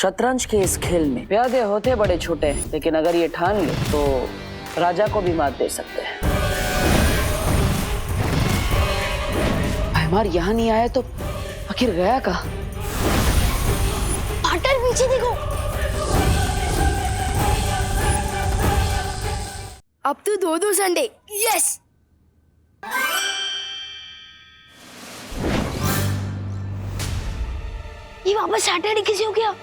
शतरंज के इस खेल में प्यादे होते बड़े छोटे हैं, लेकिन अगर ये ठान ले तो राजा को भी मात दे सकते हैं। भैमार यहाँ नहीं आया तो आखिर गया कहाँ? पार्टनर पीछे देखो। अब तो दो संडे। यस। ये वापस सैटरडे कैसे हो गया?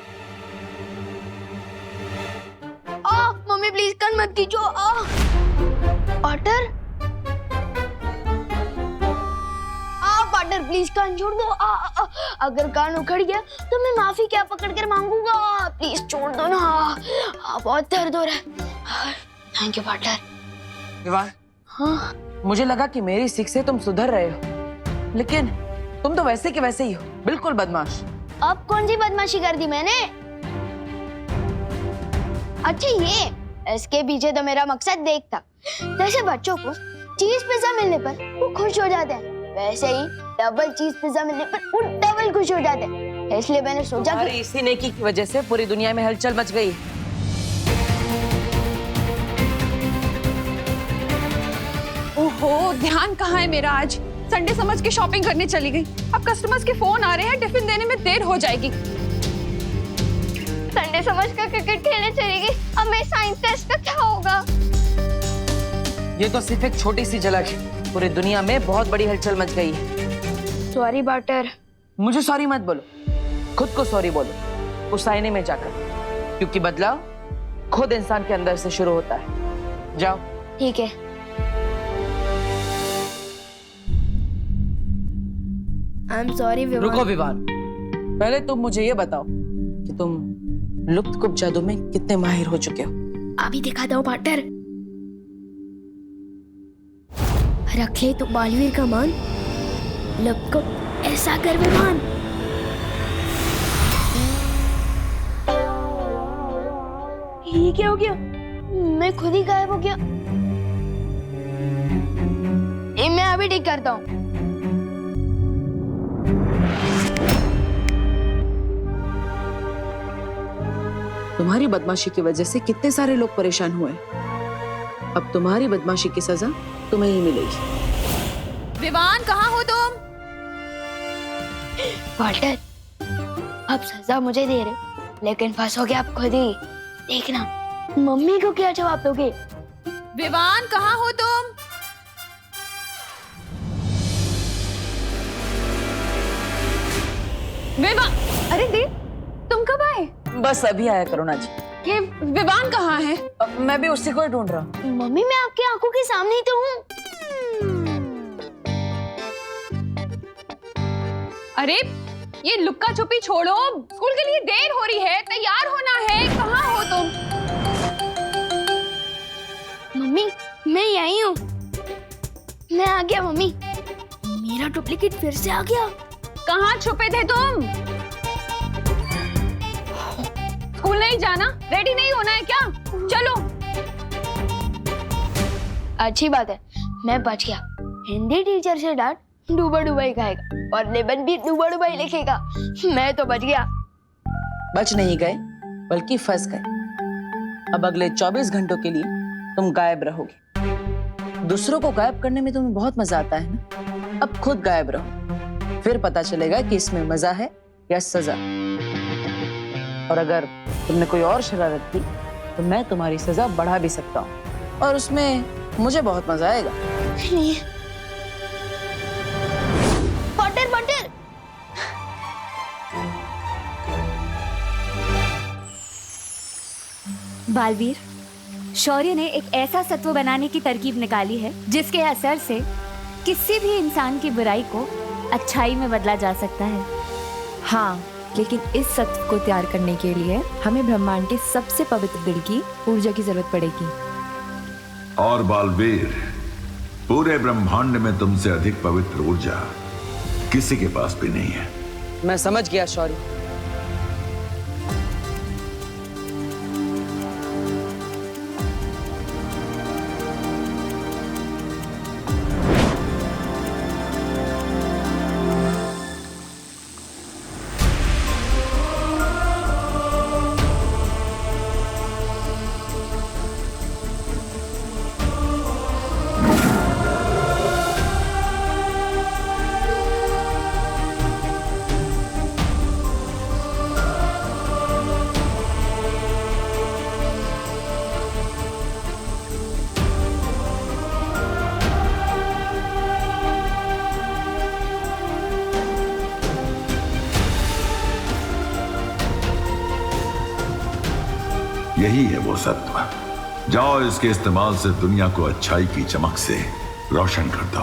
मम्मी प्लीज कान मत खींचो। पार्टनर पार्टनर प्लीज कान छोड़ दो। अगर कान उखड़ गया तो मैं माफी क्या पकड़ कर मांगूंगा। प्लीज छोड़ दो ना। बहुत दर्द हो रहा है। Thank you partner. विवान, हाँ मुझे लगा कि मेरी सीख से तुम सुधर रहे हो, लेकिन तुम तो वैसे के वैसे ही हो, बिल्कुल बदमाश। अब कौन सी बदमाशी कर दी मैंने? अच्छा ये इसके पीछे तो मेरा मकसद देख था। जैसे बच्चों को चीज पिज्जा मिलने पर वो खुश हो जाते हैं, वैसे ही डबल चीज पिज्जा मिलने पर वो डबल खुश हो जाते हैं। इसलिए मैंने सोचा कि इसी नेकी की वजह से पूरी दुनिया में हलचल मच गई। ओहो, ध्यान कहाँ है मेरा? आज संडे समझ के शॉपिंग करने चली गई। अब कस्टमर्स के फोन आ रहे हैं, टिफिन देने में देर हो जाएगी। संडे समझ कर क्रिकेट खेलने चली गई। अब मेरे साइंस टेस्ट का क्या होगा? ये तो सिर्फ एक छोटी सी झलक है, पूरी दुनिया में बहुत बड़ी हलचल मच गई है। Sorry partner. मुझे सॉरी मत बोलो, खुद को सॉरी बोलो उस आईने में जाकर, क्योंकि बदलाव खुद इंसान के अंदर से शुरू होता है। जाओ। ठीक है। I am sorry Vivaan. रुको विवान, पहले तुम मुझे ये बताओ कि तुम लुप्त जादू में कितने माहिर हो चुके हो? अभी दिखाता हूँ पार्टनर। रख ले तो बालवीर का मान, लुप्त को ऐसा कर विवान। ये क्या हो गया? मैं खुद ही गायब हो गया। ये मैं अभी ठीक करता हूँ। तुम्हारी बदमाशी की वजह से कितने सारे लोग परेशान हुए। अब तुम्हारी बदमाशी की सजा तुम्हें ही मिलेगी। विवान, कहाँ हो तुम? पार्टनर, अब सजा मुझे दे रहे, लेकिन फंसोगे आप खुद ही। देखना मम्मी को क्या जवाब दोगे। विवान, कहाँ हो तुम? विवान, अरे देव, तुम कब आए? बस अभी आया करुणा जी। ये विवान कहाँ है? मैं भी उसी को ही ढूंढ रहा हूँ। मम्मी मैं आपकी आंखों के सामने ही तो हूँ। अरे ये लुक्का छुपी छोड़ो, स्कूल के लिए देर हो रही है, तैयार होना है। कहाँ हो तुम? मम्मी मैं यही हूँ। मैं आ गया मम्मी। मेरा डुप्लीकेट फिर से आ गया। कहाँ छुपे थे तुम? स्कूल नहीं जाना? रेडी नहीं होना है क्या? चलो। अच्छी बात है, मैं बच गया। हिंदी टीचर से डांट डूबा डूबा ही खाएगा और लेबन भी डूबा डूबा ही लिखेगा। मैं तो बच गया। बच नहीं गए, बल्कि फंस गए। अब अगले 24 घंटों के लिए तुम गायब रहोगे। दूसरों को गायब करने में तुम्हें बहुत मजा आता है ना? अब खुद गायब रहो, फिर पता चलेगा कि इसमें मजा है या सजा। और अगर तुमने कोई और शरारत की तो मैं तुम्हारी सजा बढ़ा भी सकता हूँ, और उसमें मुझे बहुत मजा आएगा। Butter butter. बालवीर, शौर्य ने एक ऐसा सत्व बनाने की तरकीब निकाली है जिसके असर से किसी भी इंसान की बुराई को अच्छाई में बदला जा सकता है। हाँ, लेकिन इस सत्व को तैयार करने के लिए हमें ब्रह्मांड के सबसे पवित्र दिल की ऊर्जा की जरूरत पड़ेगी। और बालवीर, पूरे ब्रह्मांड में तुमसे अधिक पवित्र ऊर्जा किसी के पास भी नहीं है। मैं समझ गया शौर्य। यही है वो सत्व। जाओ इसके इस्तेमाल से दुनिया को अच्छाई की चमक से रोशन कर दो।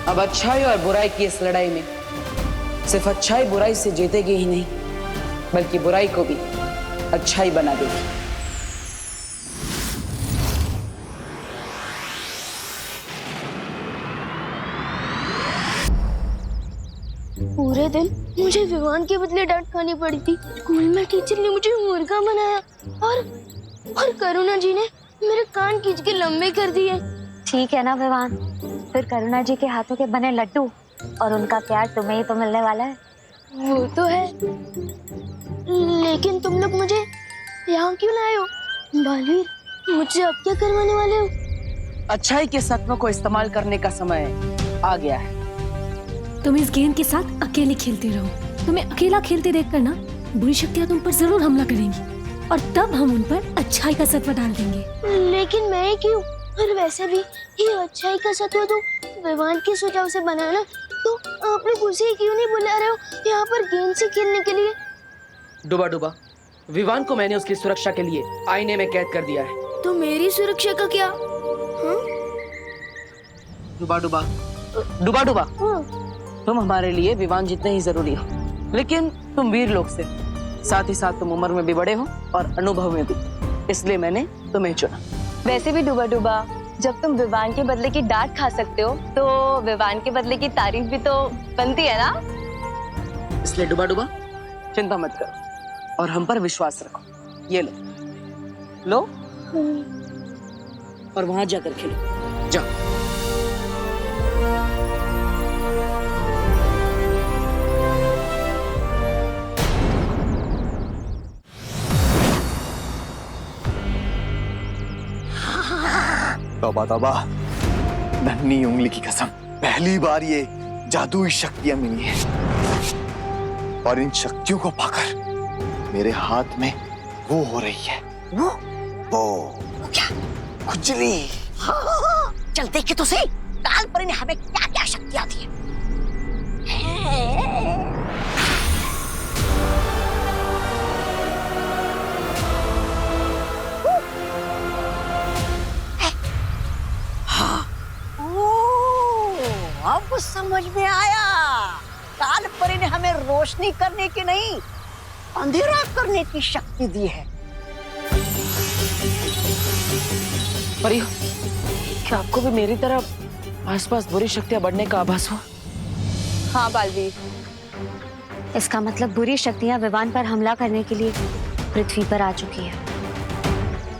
अब अच्छाई और बुराई की इस लड़ाई में सिर्फ अच्छाई बुराई से जीतेगी ही नहीं, बल्कि बुराई को भी अच्छाई बना देगी। पूरे दिन मुझे विवान के बदले डांट खानी पड़ी थी। स्कूल में टीचर ने मुझे मुर्गा बनाया और करुणा जी ने मेरे कान खींच के लंबे कर दिए। ठीक है ना विवान, फिर करुणा जी के हाथों के बने लड्डू और उनका प्यार तुम्हें ही तो मिलने वाला है। वो तो है, लेकिन तुम लोग मुझे यहाँ क्यों लाए हो? बालवीर, मुझसे अब क्या करवाने वाले हो? अच्छाई के सत्व को इस्तेमाल करने का समय आ गया है। तुम इस गेंद के साथ अकेले खेलते रहो। तुम्हें अकेला खेलते देखकर ना बुरी शक्तियाँ तुम पर जरूर हमला करेंगी और तब हम उन पर अच्छाई का सत्व डाल देंगे। लेकिन मैं क्यों? और वैसे भी ये अच्छाई का सत्व तो विवान के सुझाव से बना ना, तो आप लोग उसे क्यों नहीं बुला रहे हो यहाँ पर गेंद से खेलने के लिए? डुबा डुबा, विवान को मैंने उसकी सुरक्षा के लिए आईने में कैद कर दिया है। तो मेरी सुरक्षा का क्या? डुबा डुबा, डुबा डुबा, तुम हमारे लिए विवान जितने ही जरूरी हो, लेकिन तुम वीर लोग से, साथ ही साथ तुम उम्र में भी बड़े हो और अनुभव में भी, इसलिए मैंने तुम्हें चुना। वैसे भी डुबा डुबा, जब तुम विवान के बदले की डांट खा सकते हो तो विवान के बदले की तारीफ भी तो बनती है ना। इसलिए डुबा डुबा, चिंता मत करो और हम पर विश्वास रखो। ये लो, लो और वहां जाकर खेलो। जाओ। तौबा तौबा, नन्ही उंगली की कसम, पहली बार ये जादुई शक्तियां मिली हैं और इन शक्तियों को पाकर मेरे हाथ में वो हो रही है। वो क्या? खुजली। चल देखे तो सही, काल पर ने हमें क्या क्या शक्तियां दी है। अब समझ में आया, काल परी ने हमें रोशनी करने की नहीं, अंधेरा करने की शक्ति दी है। परी, क्या आपको भी मेरी तरह आसपास बुरी शक्तियां बढ़ने का आभास हुआ? हाँ बालवीर, इसका मतलब बुरी शक्तियाँ विवान पर हमला करने के लिए पृथ्वी पर आ चुकी है।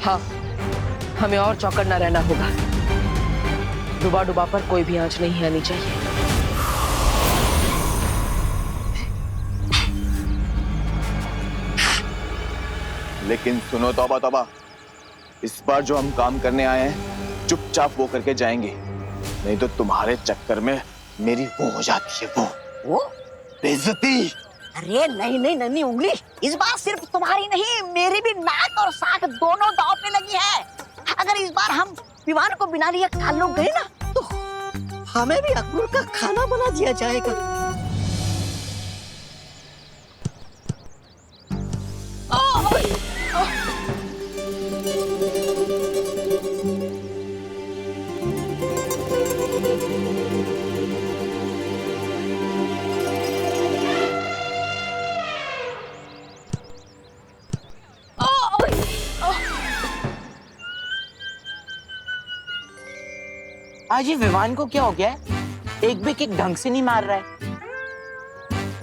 हाँ, हमें और चौकन्ना रहना होगा। डुबा डुबा पर कोई भी आंच नहीं आनी चाहिए। लेकिन सुनो तौबा तौबा, इस बार जो हम काम करने आए हैं चुपचाप वो करके जाएंगे, नहीं तो तुम्हारे चक्कर में मेरी वो हो जाती है, वो बेइज्जती। अरे नहीं नहीं नन्ही उंगली, इस बार सिर्फ तुम्हारी नहीं, मेरी भी नाक और साख दोनों दांव पे लगी है। अगर इस बार हम विवान को बिना लिए काल लोग गए ना, तो हमें भी अकबर का खाना बना दिया जाएगा। आज ये विवान को क्या हो गया है? एक भी किक ढंग से नहीं मार रहा है।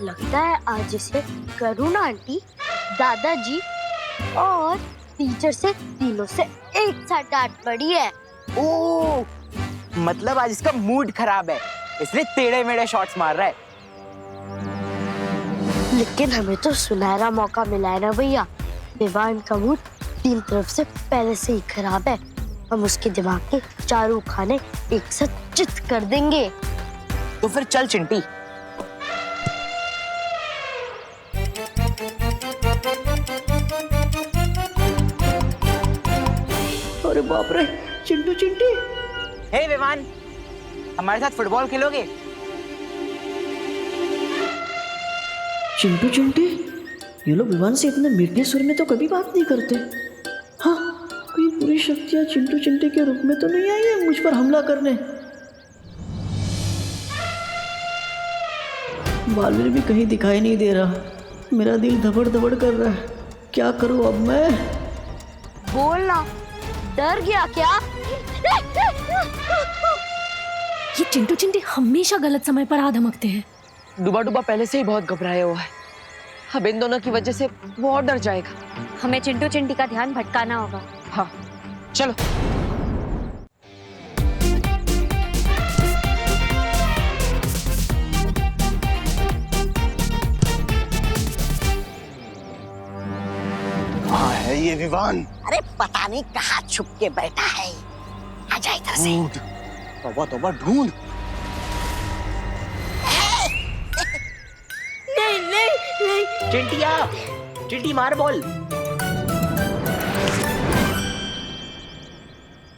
लगता है आज इसे करुणा आंटी, दादाजी और टीचर से तीनों से एक साथ डांट पड़ी है। ओह, मतलब आज इसका मूड खराब है, इसलिए टेढ़े मेढ़े शॉट्स मार रहा है। लेकिन हमें तो सुनहरा मौका मिला है ना भैया। विवान का मूड तीन तरफ से पहले से ही खराब है, हम उसके दिमाग के चारों खाने एक साथ चित कर देंगे। तो फिर चल चिंटी। बाप रे, चिंटू चिंटी। हे विवान, हमारे साथ फुटबॉल खेलोगे? चिंटू चिंटी, ये लोग विवान से इतने मीठे सुर में तो कभी बात नहीं करते। हाँ, कोई बुरी शक्तियां चिंटू चिंटी के रूप में तो नहीं आई है मुझ पर हमला करने। बालवीर भी कहीं दिखाई नहीं दे रहा। मेरा दिल धबड़ धबड़ कर रहा है। क्या करूं अब मैं? बोलना, डर गया क्या? ये चिंटू चिंटी हमेशा गलत समय पर आ धमकते हैं। डूबा डूबा पहले से ही बहुत घबराया हुआ है। अब इन दोनों की वजह से वो और डर जाएगा। हमें चिंटू चिंटी का ध्यान भटकाना होगा। हाँ, चलो। कहाँ है ये विवान? अरे पता नहीं कहाँ छुप के बैठा है। आजा इधर से। ढूंढ, तौबा तौबा ढूंढ। नहीं नहीं नहीं, चिंटिया, चिंटी मार बॉल।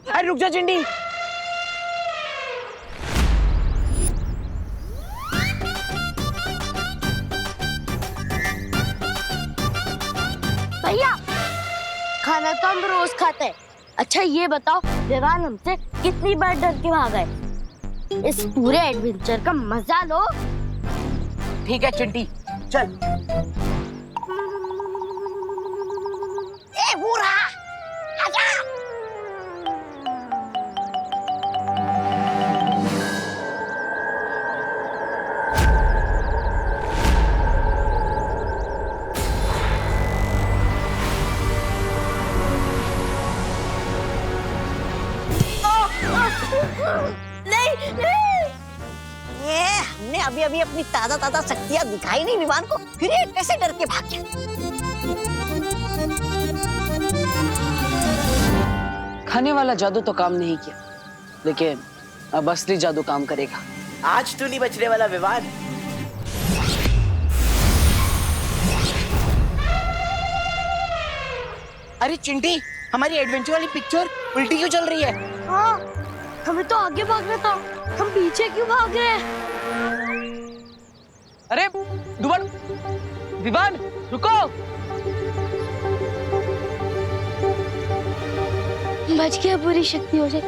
अरे रुक जा चिंटी। भैया, खाना तो हम रोज खाते हैं। अच्छा ये बताओ, विवान हमसे कितनी बार डर के भागा है? इस पूरे एडवेंचर का मजा लो। ठीक है चिंटी, चल। ए वो रहा, आजा। नहीं नहीं, ये हमने अभी अभी अपनी ताजा ताजा शक्तियां दिखाई नहीं विमान को, फिर ये कैसे डर के भाग गया? खाने वाला जादू तो काम नहीं किया, लेकिन अब असली जादू काम करेगा। आज तो नहीं बचने वाला विवान। अरे चिंटी, हमारी एडवेंचर वाली पिक्चर उल्टी क्यों चल रही है? हाँ, हमें तो आगे भागना था, हम पीछे क्यों भाग रहे हैं? अरे डूबा, विवान रुको। बच गया बुरी शक्तियों से।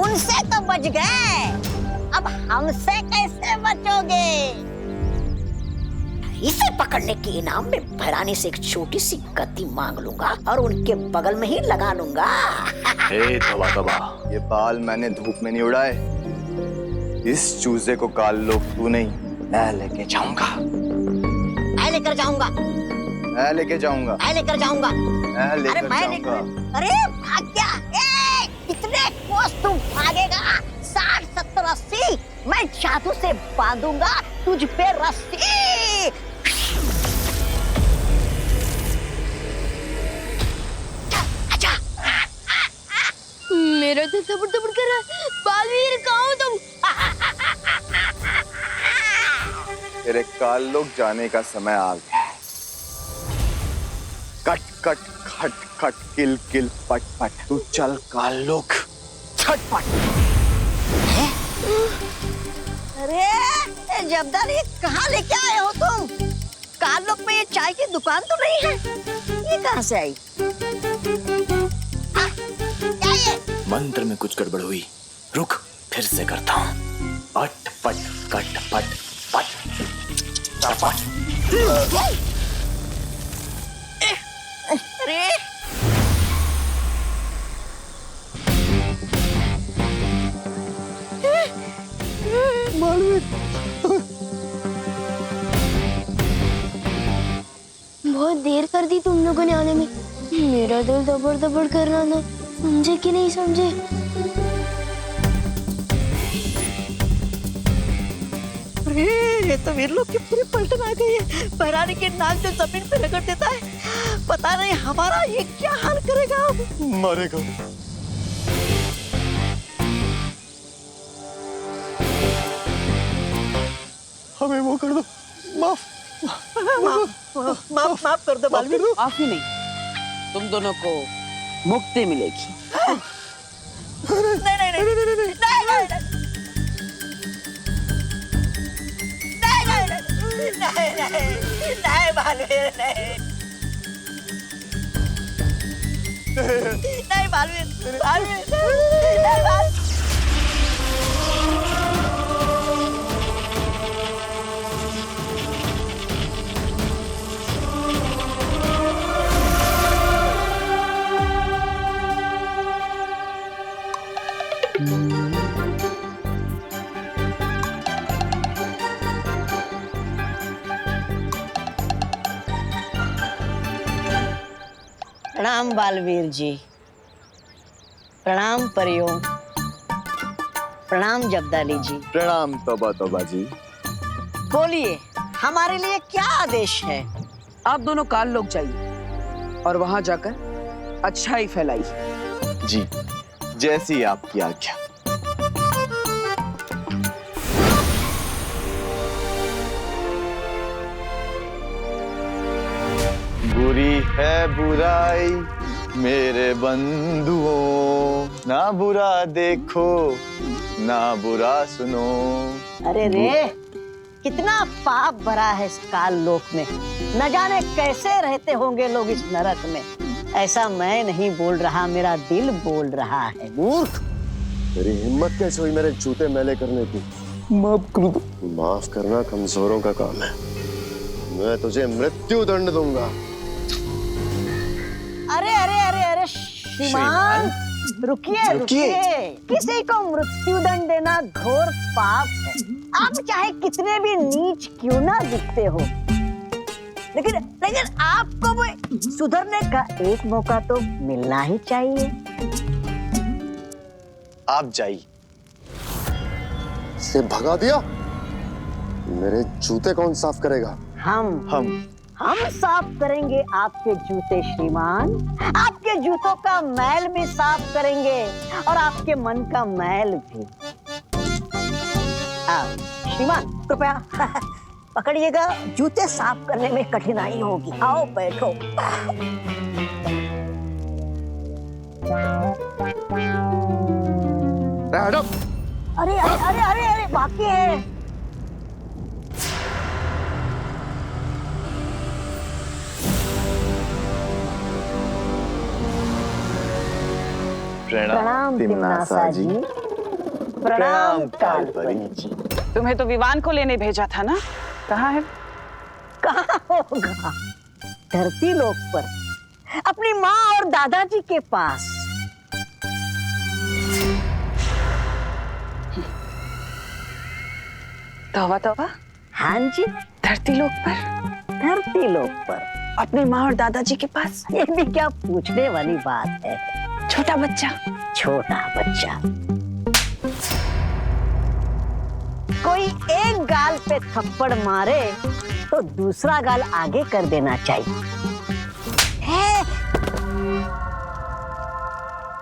उनसे तो बच गए, अब हमसे कैसे बचोगे? इसे पकड़ने के इनाम में भैरानी से एक छोटी सी गद्दी मांग लूंगा और उनके बगल में ही लगा लूंगा। हे तौबा तौबा, ये बाल मैंने धूप में नहीं उड़ाए। इस चूजे को काल लोग तू नहीं, मैं लेके जाऊंगा। मैं लेकर जाऊंगा, मैं लेके जाऊंगा, मैं लेकर जाऊंगा। मैं अरे लेकर मैं जाऊंगा। अरे भाग गया। ए, कितने कोस तू भागेगा? 60, 70, 80 मैं जादू से बांधूंगा तुझ पे रस्सी। आजा। मेरा दिल धबड़ धबड़ कर रहा है। बालवीर कहाँ हो तुम? तेरे काल लोग जाने का समय आ गया है। कट कट खट खट किल किल पट पट, तू चल काल लोग छटपट। अरे जब्दार, ये कहाँ लेके आए हो तुम? काल लोग में ये चाय की दुकान तो नहीं है, ये कहाँ से आई? क्या ये? मंत्र में कुछ गड़बड़ हुई, रुक फिर से करता हूँ। अट पट कट पट पट चपट। अरे बहुत देर कर दी तुम लोगों ने आने में। मेरा दिल दबड़ दबड़ कर रहा था, समझे कि नहीं समझे? अरे ये तो वीर लोग की पूरी पलटन आ गई है। बहरानी के नाक से जमीन पे रगड़ देता है, पता नहीं हमारा ये क्या हाल करेगा। मरेगा। हमें वो कर दो, माफ माफ कर दो बालवीर। माफी नहीं, तुम दोनों को मुक्ति मिलेगी। नहीं नहीं नहीं नहीं नहीं नहीं बालवीर नहीं, नहीं बालवीर, बालवीर नहीं बाल। प्रणाम बालवीर जी, प्रणाम परियों, प्रणाम जगदाली जी। प्रणाम तौबा तौबा जी। बोलिए हमारे लिए क्या आदेश है? आप दोनों काल लोग जाइए और वहां जाकर अच्छाई फैलाइए। जी, जैसी आपकी आज्ञा। बुरी है बुराई मेरे बंधुओं, ना बुरा देखो ना बुरा सुनो। अरे रे, कितना पाप भरा है इस काल लोक में, न जाने कैसे रहते होंगे लोग इस नरक में। ऐसा मैं नहीं बोल रहा, मेरा दिल बोल रहा है। मूर्ख, तेरी हिम्मत कैसे हुई मेरे जूते मैले करने की? माफ कर दो। माफ करना कमजोरों का काम है, मैं तुझे मृत्यु दंड दूंगा। अरे अरे अरे अरे श्रीमान, रुकिए रुकिए। किसी को मृत्यु दंड देना घोर पाप है। आप चाहे कितने भी नीच क्यों ना दिखते हो, लेकिन आपको भी सुधरने का एक मौका तो मिलना ही चाहिए। आप जाइए। से भगा दिया, मेरे जूते कौन साफ करेगा? हम साफ करेंगे आपके जूते श्रीमान। आपके जूतों का मैल भी साफ करेंगे और आपके मन का मैल भी। श्रीमान कृपया पकड़िएगा, जूते साफ करने में कठिनाई होगी। आओ बैठो। अरे अरे अरे अरे अरे बाकी है। प्रणाम तिम्नासा जी। प्रणाम कालपरी जी। तुम्हें तो विवान को लेने भेजा था ना, कहाँ है? कहाँ होगा, धरती लोक पर, अपनी माँ और दादाजी के पास। तौबा तौबा। हाँ जी, धरती लोक पर? धरती लोक पर अपनी माँ और दादाजी के पास? ये भी क्या पूछने वाली बात है। छोटा बच्चा। छोटा बच्चा। कोई एक गाल पे थप्पड़ मारे तो दूसरा गाल आगे कर देना चाहिए।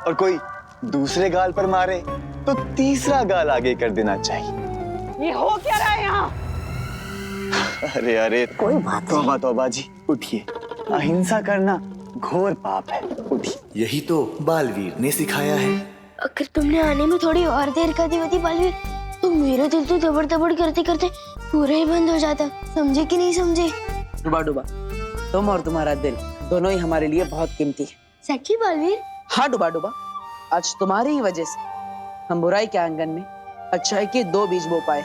और कोई दूसरे गाल पर मारे तो तीसरा गाल आगे कर देना चाहिए। ये हो क्या रहा है यहाँ? अरे अरे कोई बात नहीं। तौबा तौबा जी, उठिए। अहिंसा करना घोर पाप है, उठिए। यही तो बालवीर ने सिखाया है। अगर तुमने आने में थोड़ी और देर कर दी होती बालवीर, तो मेरा दिल तो दबड़ दबड़ करते करते पूरा ही बंद हो जाता। समझे कि नहीं समझे? डुबा डुबा, तुम और तुम्हारा दिल दोनों ही हमारे लिए बहुत कीमती है। सच्ची बालवीर? हाँ डुबा डुबा, आज तुम्हारी ही वजह से हम बुराई के आंगन में अच्छाई के 2 बीज बो पाए।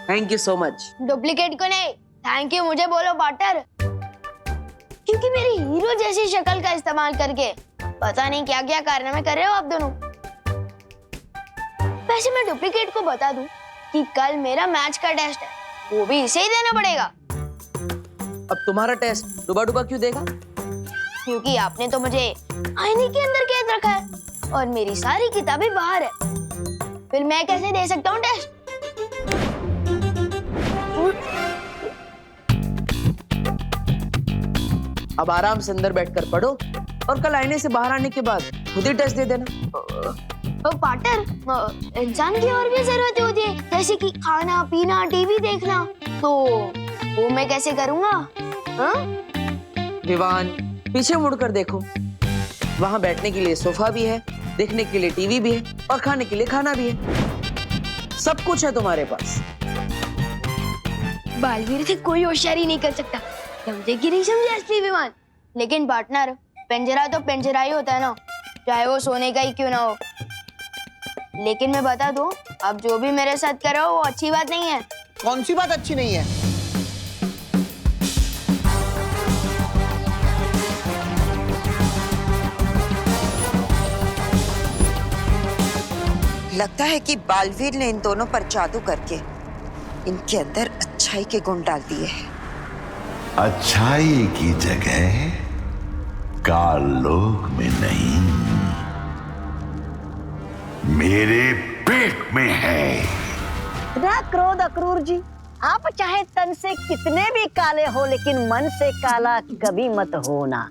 Thank you so much. Duplicate को नहीं, थैंक यू मुझे बोलो पार्टनर, क्योंकि मेरी हीरो जैसी शक्ल का इस्तेमाल करके पता नहीं क्या क्या कारनामे कर रहे हो आप दोनों। वैसे मैं डुप्लीकेट को बता दूं कि कल मेरा मैच का टेस्ट है, वो भी इसे ही देना पड़ेगा। अब तुम्हारा टेस्ट डुबा डुबा क्यों देगा? क्योंकि आपने तो मुझे आईने के अंदर कैद रखा है और मेरी सारी किताबें बाहर है, फिर मैं कैसे दे सकता हूँ टेस्ट? अब आराम से अंदर बैठकर पढ़ो और कल आईने से बाहर आने के बाद खुद ही टेस्ट दे देना। पार्टनर, इंसान की और भी जरूरतें होती है, जैसे कि खाना पीना, टीवी देखना, तो वो मैं कैसे करूँगा? हाँ? विवान, पीछे मुड़कर देखो, वहाँ बैठने के लिए सोफा भी है, देखने के लिए टीवी भी है और खाने के लिए खाना भी है। सब कुछ है तुम्हारे पास। बालवीर से कोई होशियारी नहीं कर सकता, समझे कि नहीं समझे असली विमान। लेकिन पार्टनर, पिंजरा तो पिंजरा ही होता है ना, चाहे वो सोने का ही क्यों ना हो। लेकिन मैं बता दूं, अब जो भी मेरे साथ कर रहे हो वो अच्छी बात नहीं है। कौन सी बात अच्छी नहीं है? लगता है कि बालवीर ने इन दोनों पर जादू करके इनके अंदर अच्छाई के गुण डाल दिए हैं। अच्छाई की जगह काल लोक में नहीं, मेरे पेट में है। ना क्रोध अक्रूर जी, आप चाहे तन से कितने भी काले हो, लेकिन मन से काला कभी मत होना।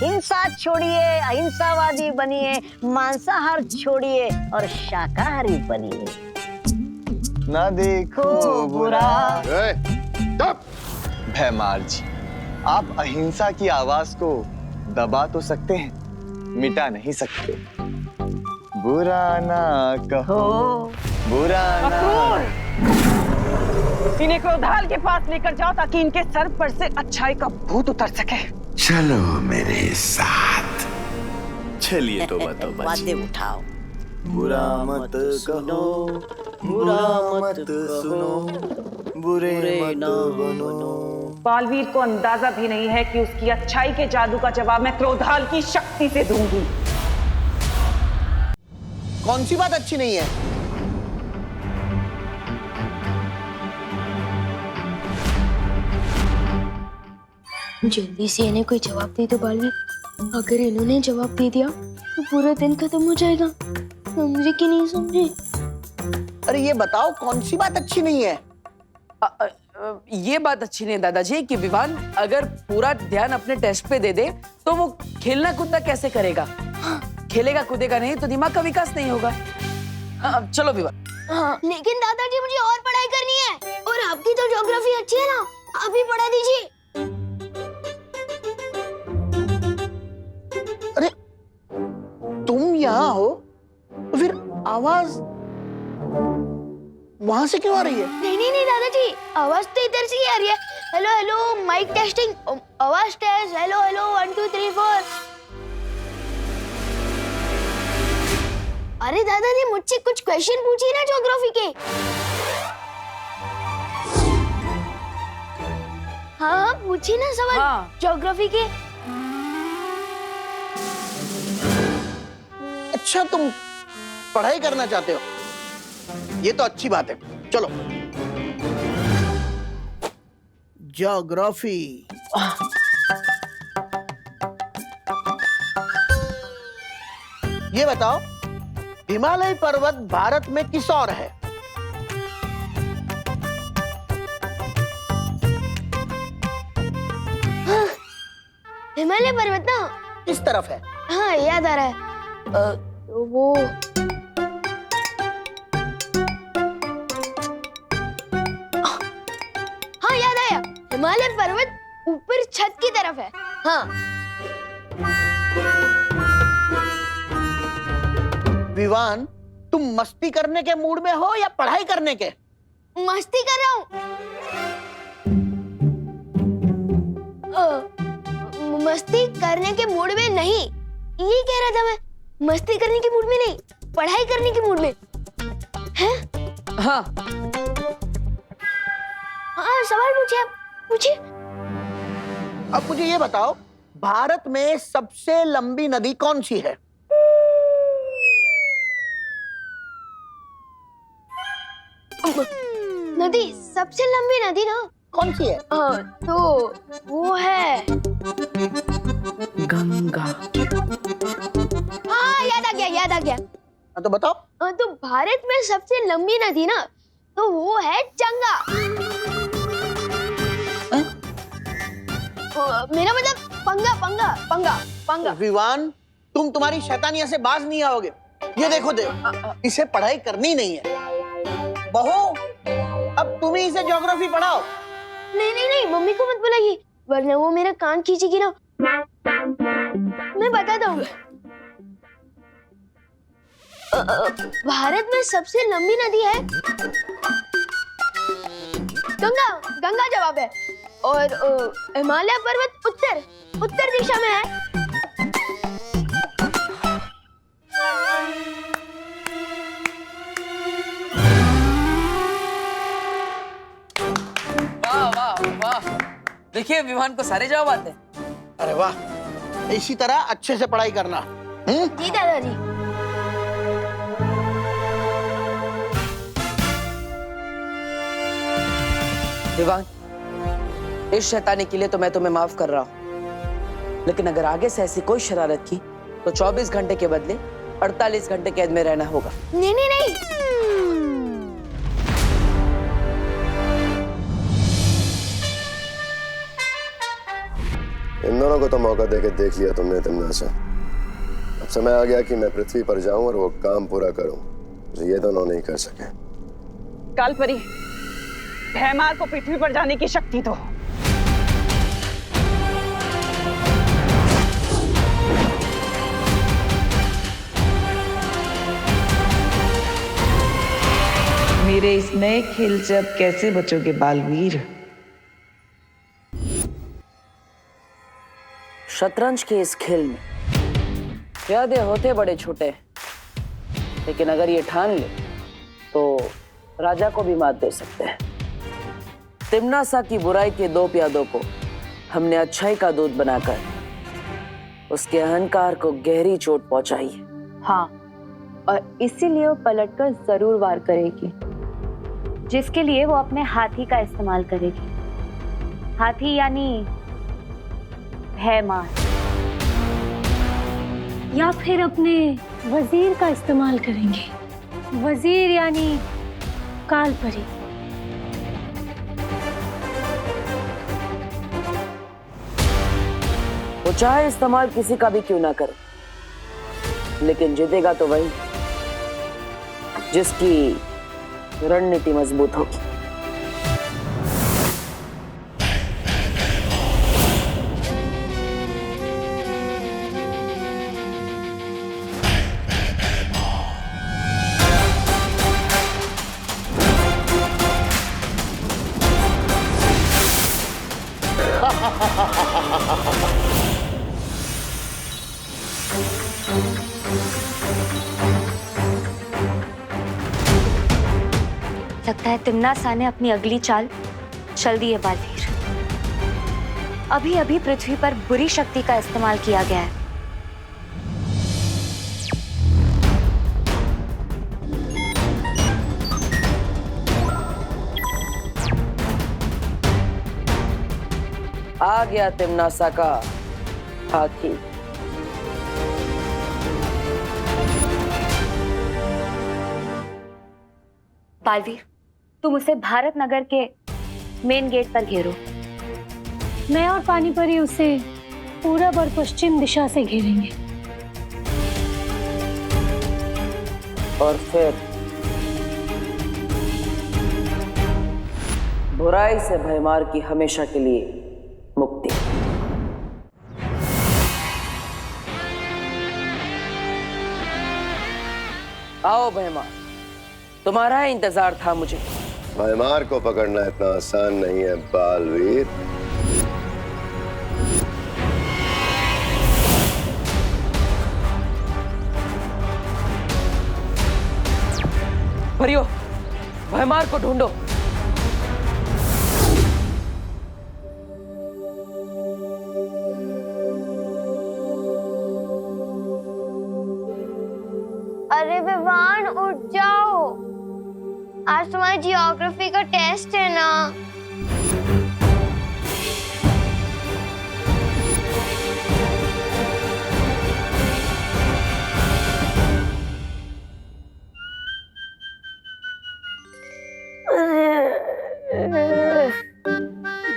हिंसा छोड़िए, अहिंसावादी बनिए, मांसाहार छोड़िए और शाकाहारी बनिए। ना देखो बुरा। भैमार जी, आप अहिंसा की आवाज को दबा तो सकते हैं, मिटा नहीं सकते। बुरा ना कहो, बुरा ना। इन्हें क्रोधाल के पास लेकर जाओ ताकि इनके सर पर से अच्छाई का भूत उतर सके। चलो मेरे साथ। चलिए तो बताओ बातें उठाओ। बुरा मत कहो, बुरा मत सुनो, बुरे मत बनो। बालवीर को अंदाजा भी नहीं है कि उसकी अच्छाई के जादू का जवाब मैं क्रोधाल की शक्ति से दूंगी। कौन सी बात अच्छी नहीं है? जल्दी से इन्हें कोई जवाब दे दो बालवीर। अगर इन्होंने जवाब दे दिया तो पूरा दिन खत्म हो जाएगा। समझे कि नहीं समझे? अरे ये बताओ, कौन सी बात अच्छी नहीं है? ये बात अच्छी नहीं है दादाजी कि विवान अगर पूरा ध्यान अपने टेस्ट पे दे दे तो वो खेलना कूदना कैसे करेगा? खेलेगा कूदेगा नहीं तो दिमाग का विकास नहीं होगा। चलो विवान। हाँ, लेकिन दादाजी मुझे और पढ़ाई करनी है, और आपकी तो ज्योग्राफी अच्छी है ना, आप ही पढ़ा दीजिए। अरे तुम यहाँ हो तो फिर आवाज वहां से क्यों आ रही है? नहीं दादाजी, आवाज तो इधर से ही आ रही है। हेलो हेलो माइक टेस्टिंग, आवाज टेस्ट, हेलो हेलो 1 2 3 4। अरे दादाजी मुझसे कुछ क्वेश्चन पूछिए ना ज्योग्राफी के। हाँ पूछिए ना सवाल। हाँ। ज्योग्राफी के। अच्छा तुम पढ़ाई करना चाहते हो, ये तो अच्छी बात है। चलो ज्योग्राफी। ये बताओ, हिमालय पर्वत भारत में किस ओर है? हाँ, हिमालय पर्वत ना किस तरफ है? हाँ याद आ रहा है। वो हाँ याद आया, हिमालय पर्वत ऊपर छत की तरफ है। हाँ। विवान, तुम मस्ती करने के मूड में हो या पढ़ाई करने के? मस्ती कर रहा हूँ। मस्ती करने के मूड में नहीं, ये कह रहा था मैं। मस्ती करने के मूड में नहीं, पढ़ाई करने के मूड में। हैं? हाँ हाँ सवाल पूछिए, आप पूछिए। अब मुझे ये बताओ, भारत में सबसे लंबी नदी कौन सी है? नदी, सबसे लंबी नदी ना कौन सी है? तो वो है गंगा। हाँ याद आ गया। तो बताओ। तो भारत में सबसे लंबी नदी ना, तो वो है गंगा। मेरा मतलब पंगा। विवान, तुम तुम्हारी शैतानिया से बाज नहीं आओगे। ये देखो देव, इसे पढ़ाई करनी नहीं है। बहू, अब तुम ही इसे ज्योग्राफी पढ़ाओ। नहीं नहीं नहीं, मम्मी को मत बुलाइए वरना वो मेरा कान खींचेगी ना। मैं बताता हूँ। भारत में सबसे लंबी नदी है गंगा। गंगा जवाब है। और हिमालय पर्वत उत्तर दिशा में है। वाह वाह वाह, देखिए विमान को सारे जवाब आते हैं। अरे वाह, इसी तरह अच्छे से पढ़ाई करना। जी दादाजी। विवान, इस शैतानी के लिए तो मैं तुम्हें माफ कर रहा हूं, लेकिन अगर आगे से ऐसी कोई शरारत की तो 24 घंटे के बदले 48 घंटे कैद में रहना होगा। नहीं नहीं नहीं। इन दोनों को तो मौका देके देख लिया तुमने तिम्नासा। अब समय आ गया कि मैं पृथ्वी पर जाऊं और वो काम पूरा करूं जो ये दोनों नहीं कर सके। कालपरी, भैमार को पृथ्वी पर जाने की शक्ति तो मेरे इस नए खेल से अब कैसे बचोगे बालवीर? शतरंज के इस खेल में प्यादे होते बड़े छोटे, लेकिन अगर ये ठान ले तो राजा को भी मात दे सकते हैं। तिम्नासा की बुराई के 2 प्यादों को हमने अच्छाई का दूत बनाकर उसके अहंकार को गहरी चोट पहुंचाई है। हाँ, और इसीलिए वो पलटकर जरूर वार करेगी, जिसके लिए वो अपने हाथी का इस्तेमाल करेगी। हाथी यानी भैमार, या फिर अपने वजीर का इस्तेमाल करेंगे। वजीर यानी कालपरी। वो चाहे इस्तेमाल किसी का भी क्यों ना करे, लेकिन जीतेगा तो वही जिसकी रणनीति मजबूत होगी। लगता है तिम्नासा ने अपनी अगली चाल चल दी है बालवीर। अभी अभी पृथ्वी पर बुरी शक्ति का इस्तेमाल किया गया है। आ गया तिम्नासा का हाथी। बालवीर, तुम उसे भारत नगर के मेन गेट पर घेरो। मैं और पानीपरी उसे पूरब और पश्चिम दिशा से घेरेंगे। और फिर बुराई से भयमार की हमेशा के लिए मुक्ति। आओ भयमार, तुम्हारा इंतजार था मुझे। भयमार को पकड़ना इतना आसान नहीं है बालवीर। भरियो, भयमार को ढूंढो। अरे विवान, उठ जाओ, आज तुम्हारी जियोग्राफी का टेस्ट है ना।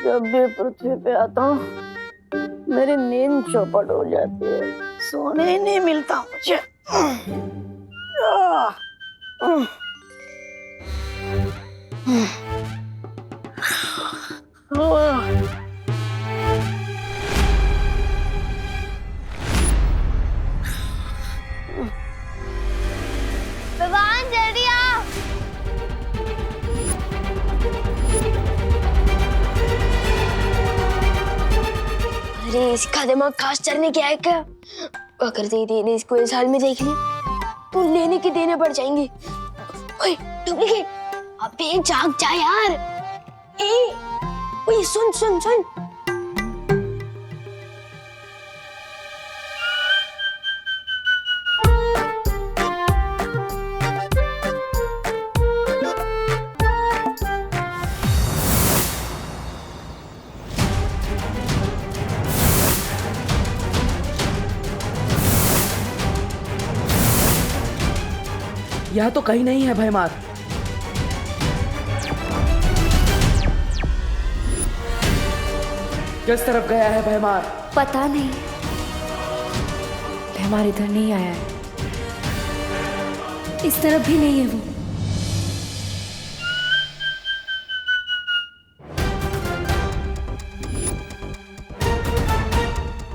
जब भी पृथ्वी पे आता हूँ मेरी नींद चौपट हो जाती है, सोने ही नहीं मिलता मुझे। विवान जल्दी आओ। अरे इसका दिमाग खास चलने क्या है क्या? अगर दीदी ने इसको इस हाल में देख लिया तो लेने के देने पड़ जाएंगे। ओए डुप्लीकेट, अबे जाग जा यार। ओए सुन सुन सुन। यह तो कहीं नहीं है भयमार। किस तरफ गया है भयमार? पता नहीं। हमारे इधर नहीं आया है। इस तरफ भी नहीं है वो।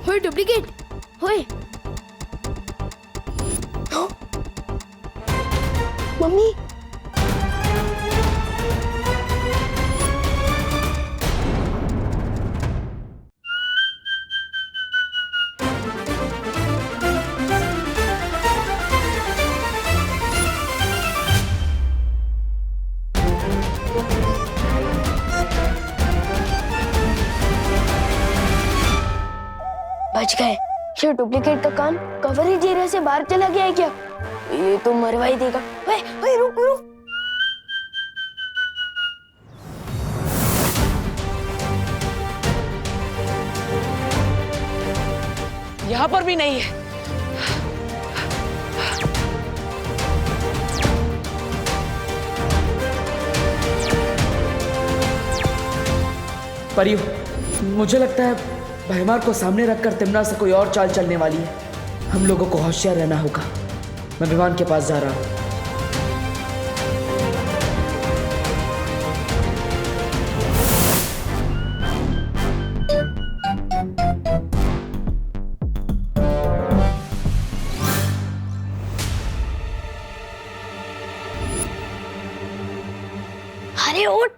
होए डुप्लीकेट, होए। मम्मी बच गए। ये डुप्लीकेट का कान कवरेज एरिया से बाहर चला गया है क्या? ये तो मरवा ही देगा। ओए ओए रुक रुक। यहाँ पर भी नहीं है। परियो, मुझे लगता है भयमार को सामने रखकर तिमना से कोई और चाल चलने वाली है। हम लोगों को होशियार रहना होगा। मैं विवान के पास जा रहा हूं। अरे उठ।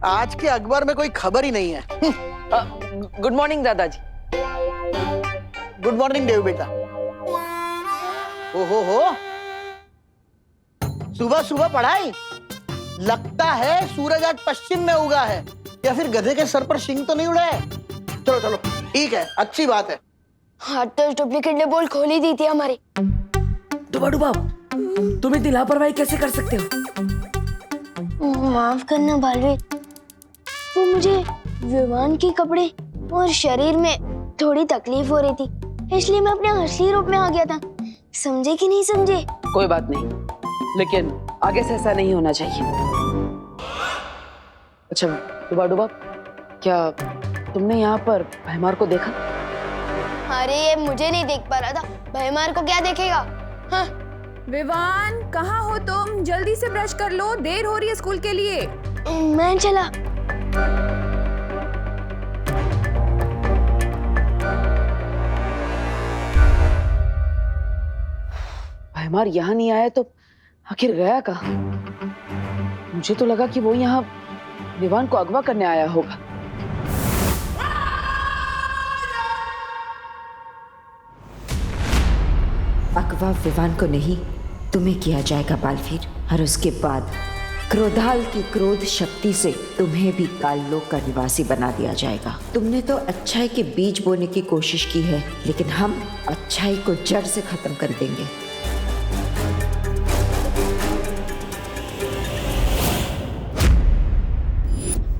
आज के अखबार में कोई खबर ही नहीं है। गुड मॉर्निंग दादाजी। गुड मॉर्निंग देव बेटा। हो सुबह सुबह पढ़ाई। लगता है सूरज आज पश्चिम में उगा है, या फिर गधे के सर पर शिंग तो नहीं उड़ा है। चलो चलो ठीक है, अच्छी बात है। हाँ तो डुप्लीकेट ने बोल खोल ही दी थी हमारी। डुबा डुबा, तुम इतनी लापरवाही कैसे कर सकते हो? माफ करना बालवीर, वो मुझे विवान के कपड़े और शरीर में थोड़ी तकलीफ हो रही थी, इसलिए मैं अपने असली रूप में आ गया था। समझे कि नहीं समझे? कोई बात नहीं, लेकिन आगे से ऐसा नहीं होना चाहिए। अच्छा डुबा डुबा, क्या तुमने यहाँ पर भयमार को देखा? अरे ये मुझे नहीं देख पा रहा था, भयमार को क्या देखेगा? हाँ। विवान कहाँ हो तुम? जल्दी से ब्रश कर लो, देर हो रही है स्कूल के लिए। मैं चला। भयमार यहाँ नहीं आया तो आखिर गया कहाँ? मुझे तो लगा कि वो यहाँ विवान को अगवा करने आया होगा। अगवा विवान को नहीं, तुम्हें किया जाएगा बालवीर। और उसके बाद क्रोधाल की क्रोध शक्ति से तुम्हें भी काललोक का निवासी बना दिया जाएगा। तुमने तो अच्छाई के बीज बोने की कोशिश की है, लेकिन हम अच्छाई को जड़ से खत्म कर देंगे।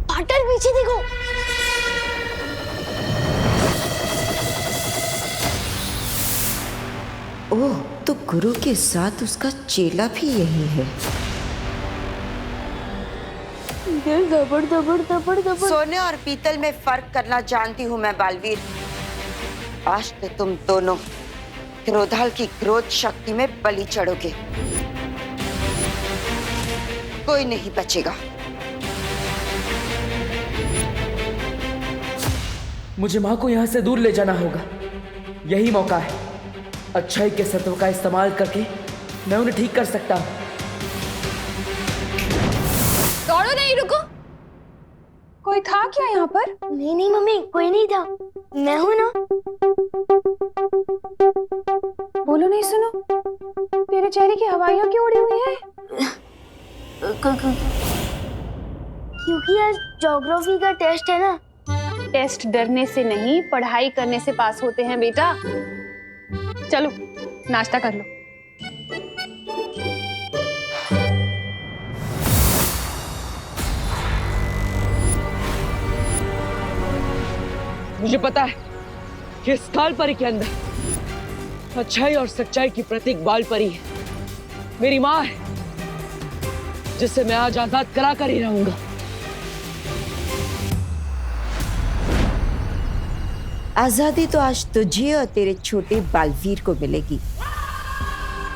पार्टनर पीछे देखो। गुरु के साथ उसका चेला भी यही है। दिल दबड़ दबड़ दबड़ दबड़। सोने और पीतल में फर्क करना जानती हूँ मैं बालवीर। आज तो तुम दोनों क्रोधाल की क्रोध शक्ति में बलि चढ़ोगे। कोई नहीं बचेगा। मुझे माँ को यहाँ से दूर ले जाना होगा। यही मौका है। अच्छाई के सत्व का इस्तेमाल करके मैं उन्हें ठीक कर सकता हूँ। दौड़ो नहीं, रुको। कोई था क्या यहाँ पर? नहीं नहीं मम्मी, कोई नहीं था, मैं हूँ ना। बोलो नहीं, सुनो। तेरे चेहरे की हवाइयाँ क्यों उड़ी हुई है? क्योंकि आज ज्योग्राफी का टेस्ट है ना। टेस्ट डरने से नहीं, पढ़ाई करने से पास होते हैं बेटा। चलो नाश्ता कर लो। मुझे पता है कि इस काल परी के अंदर अच्छाई और सच्चाई की प्रतीक बाल परी है। मेरी माँ है, जिसे मैं आज आजाद करा कर ही रहूंगा। आजादी तो आज तुझे और तेरे छोटे बालवीर को मिलेगी,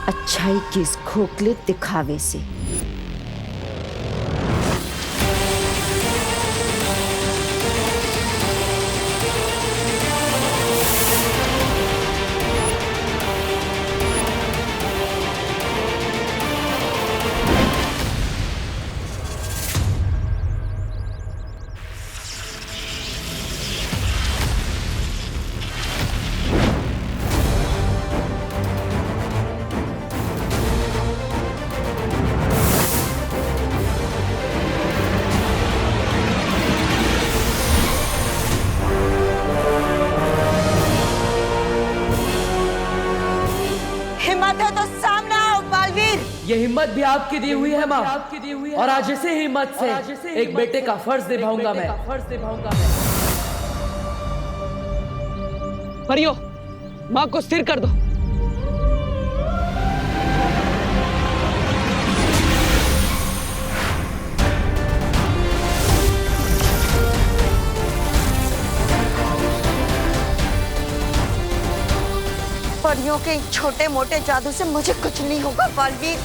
अच्छाई के इस खोखले दिखावे से। ये हिम्मत भी आपकी दी हुई है माँ, और आज इसी हिम्मत से एक बेटे का फर्ज निभाऊंगा मैं। परियो, माँ को स्थिर कर दो। परियों के छोटे मोटे जादू से मुझे कुछ नहीं होगा बालवीर।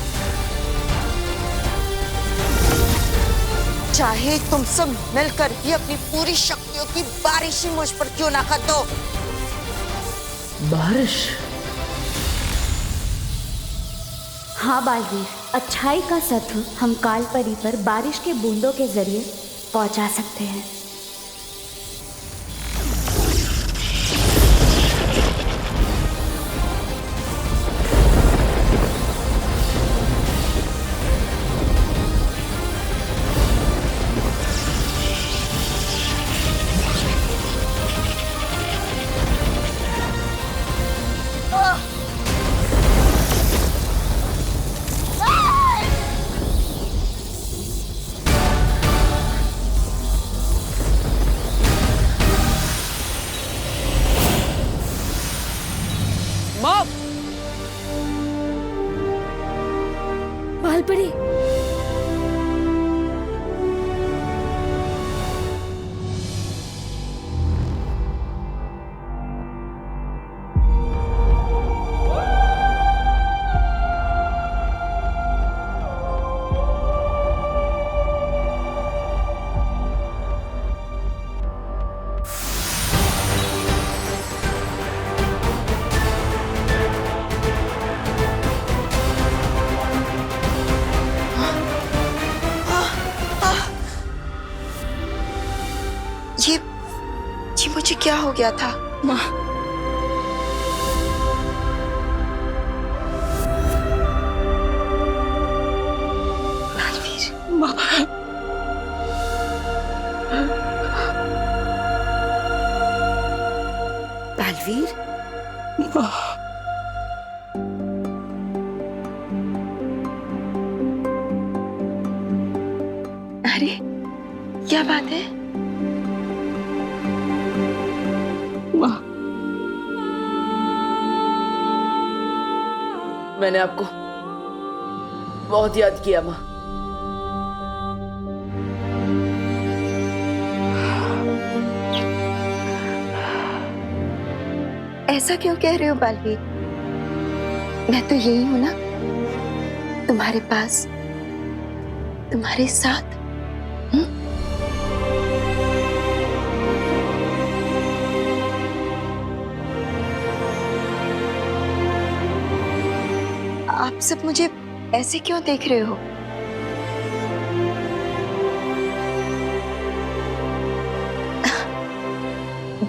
चाहे तुम सब मिलकर भी अपनी पूरी शक्तियों की बारिश ही मुझ पर क्यों ना कर दो। बारिश? हाँ बालवीर, अच्छाई का सत्व हम काल परी पर बारिश के बूंदों के जरिए पहुंचा सकते हैं। बालपरी, ये मुझे क्या हो गया था? माँ, बालवीर, माँ, बालवीर, माँ, अरे क्या बात है? माँ, मैंने आपको बहुत याद किया माँ। ऐसा क्यों कह रहे हो बालवीर? मैं तो यही हूं ना, तुम्हारे पास, तुम्हारे साथ। आप सब मुझे ऐसे क्यों देख रहे हो?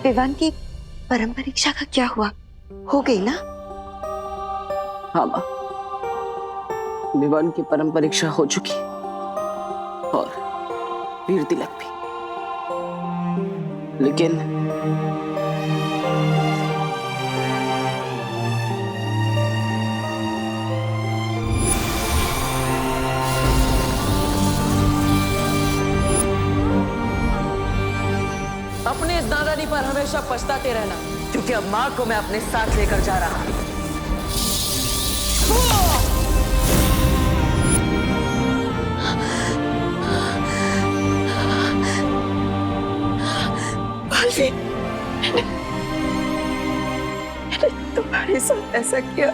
विवान की परम परीक्षा का क्या हुआ? हो गई ना? हाँ माँ, विवान की परम परीक्षा हो चुकी और वीर तिलक भी। लेकिन अपने इस नादानी पर हमेशा पछताते रहना, क्योंकि अब माँ को मैं अपने साथ लेकर जा रहा हूँ। मैंने तुम्हारे साथ ऐसा किया,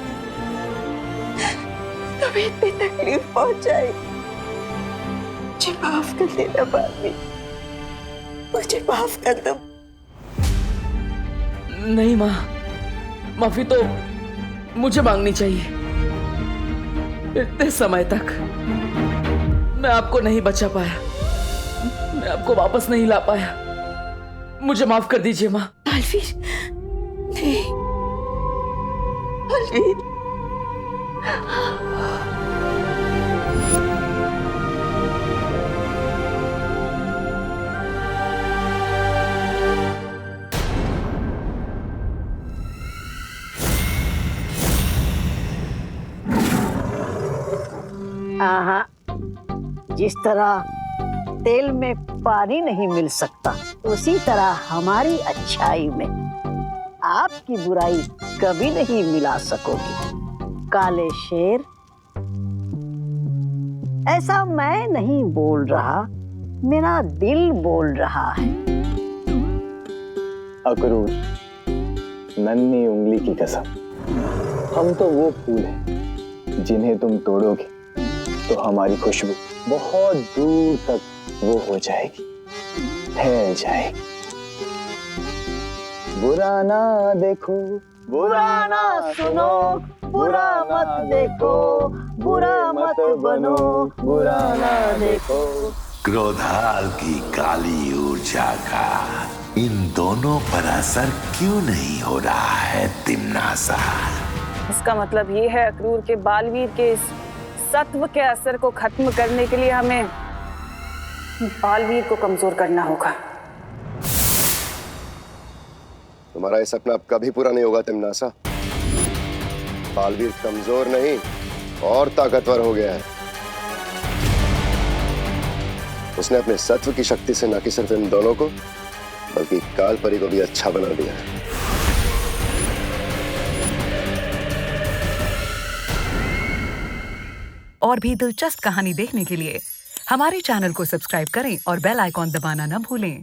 तुम्हें इतनी तकलीफ पहुंचाई। मुझे माफ कर देना बालवीर, मुझे माफ कर दो। नहीं माँ, माफी तो मुझे मांगनी चाहिए। इतने समय तक मैं आपको नहीं बचा पाया, मैं आपको वापस नहीं ला पाया। मुझे माफ कर दीजिए माँ। बालवीर, नहीं बालवीर। हाँ, जिस तरह तेल में पानी नहीं मिल सकता, उसी तरह हमारी अच्छाई में आपकी बुराई कभी नहीं मिला सकोगी। काले शेर, ऐसा मैं नहीं बोल रहा, मेरा दिल बोल रहा है। अक्रूर, नन्ही उंगली की कसम, हम तो वो फूल हैं जिन्हें तुम तोड़ोगे तो हमारी खुशबू बहुत दूर तक वो हो जाएगी, फैल जाएगी। बुरा ना देखो, बुरा ना सुनो, बुरा मत देखो, बुरा मत बनो, बुरा ना देखो। क्रोधाल की काली ऊर्जा का इन दोनों पर असर क्यों नहीं हो रहा है तिम्नासा? इसका मतलब ये है अक्रूर के बालवीर के इस सत्व के असर को खत्म करने के लिए हमें बालवीर को कमजोर करना होगा। तुम्हारा ये सपना अब कभी पूरा नहीं होगा तिम्नासा। बालवीर कमजोर नहीं और ताकतवर हो गया है। उसने अपने सत्व की शक्ति से न कि सिर्फ इन दोनों को, बल्कि कालपरी को भी अच्छा बना दिया है। और भी दिलचस्प कहानी देखने के लिए हमारे चैनल को सब्सक्राइब करें और बेल आइकॉन दबाना न भूलें।